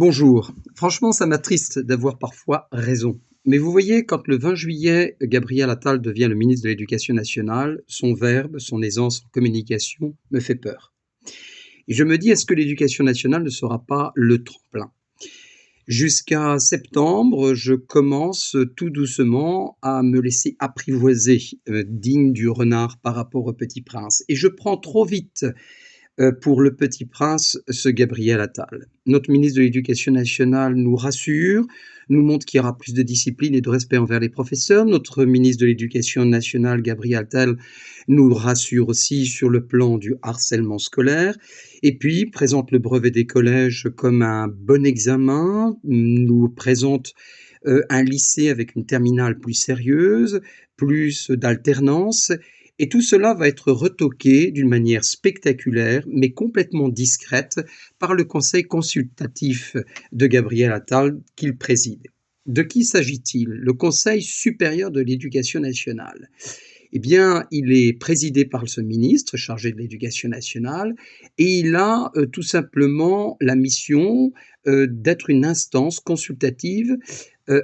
Bonjour. Franchement, ça m'attriste d'avoir parfois raison. Mais vous voyez, quand le 20 juillet, Gabriel Attal devient le ministre de l'Éducation nationale, son verbe, son aisance en communication me fait peur. Et je me dis, est-ce que l'Éducation nationale ne sera pas le tremplin? Jusqu'à septembre, je commence tout doucement à me laisser apprivoiser, digne du renard par rapport au Petit Prince. Et je prends trop vite pour Le Petit Prince, ce Gabriel Attal. Notre ministre de l'Éducation nationale nous rassure, nous montre qu'il y aura plus de discipline et de respect envers les professeurs. Notre ministre de l'Éducation nationale, Gabriel Attal, nous rassure aussi sur le plan du harcèlement scolaire. Et puis, présente le brevet des collèges comme un bon examen, nous présente un lycée avec une terminale plus sérieuse, plus d'alternance, et tout cela va être retoqué d'une manière spectaculaire, mais complètement discrète, par le conseil consultatif de Gabriel Attal qu'il préside. De qui s'agit-il? Le Conseil supérieur de l'éducation nationale. Eh bien, il est présidé par ce ministre chargé de l'éducation nationale et il a tout simplement la mission d'être une instance consultative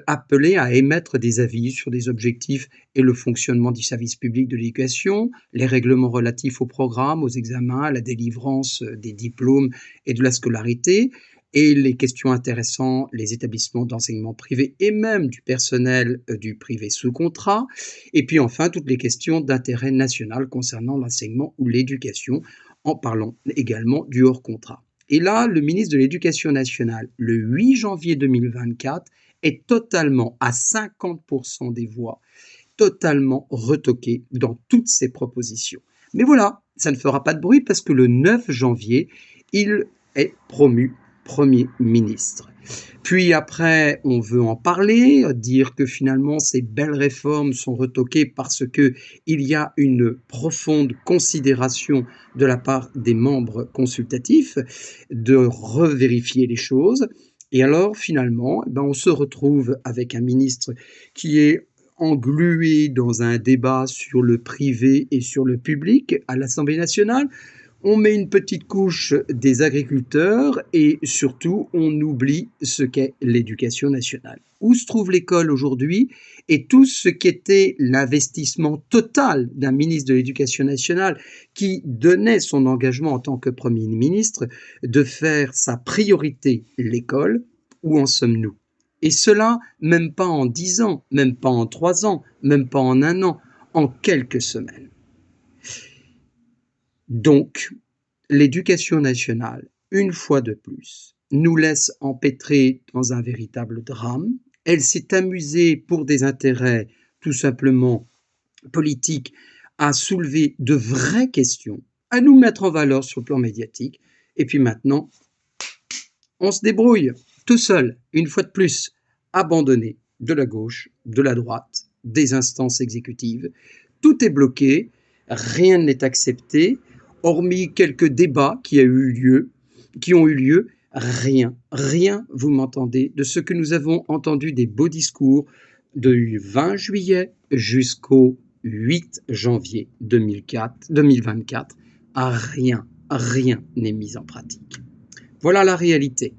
appelée à émettre des avis sur des objectifs et le fonctionnement du service public de l'éducation, les règlements relatifs aux programmes, aux examens, à la délivrance des diplômes et de la scolarité, et les questions intéressant les établissements d'enseignement privé et même du personnel du privé sous contrat, et puis enfin toutes les questions d'intérêt national concernant l'enseignement ou l'éducation, en parlant également du hors contrat. Et là, le ministre de l'Éducation nationale, le 8 janvier 2024, est totalement, à 50% des voix, totalement retoqué dans toutes ses propositions. Mais voilà, ça ne fera pas de bruit parce que le 9 janvier, il est promu Premier ministre. Puis après, on veut en parler, dire que finalement ces belles réformes sont retoquées parce que il y a une profonde considération de la part des membres consultatifs de revérifier les choses. Et alors finalement, on se retrouve avec un ministre qui est englué dans un débat sur le privé et sur le public à l'Assemblée nationale. On met une petite couche des agriculteurs et surtout, on oublie ce qu'est l'éducation nationale. Où se trouve l'école aujourd'hui? Et tout ce qu'était l'investissement total d'un ministre de l'Éducation nationale qui donnait son engagement en tant que Premier ministre de faire sa priorité l'école, où en sommes-nous? Et cela, même pas en 10 ans, même pas en 3 ans, même pas en 1 an, en quelques semaines. Donc, l'éducation nationale, une fois de plus, nous laisse empêtrés dans un véritable drame. Elle s'est amusée pour des intérêts tout simplement politiques à soulever de vraies questions, à nous mettre en valeur sur le plan médiatique. Et puis maintenant, on se débrouille tout seul, une fois de plus, abandonné de la gauche, de la droite, des instances exécutives. Tout est bloqué, rien n'est accepté, hormis quelques débats qui ont eu lieu, rien, vous m'entendez, de ce que nous avons entendu des beaux discours du 20 juillet jusqu'au 8 janvier 2024, rien n'est mis en pratique. Voilà la réalité.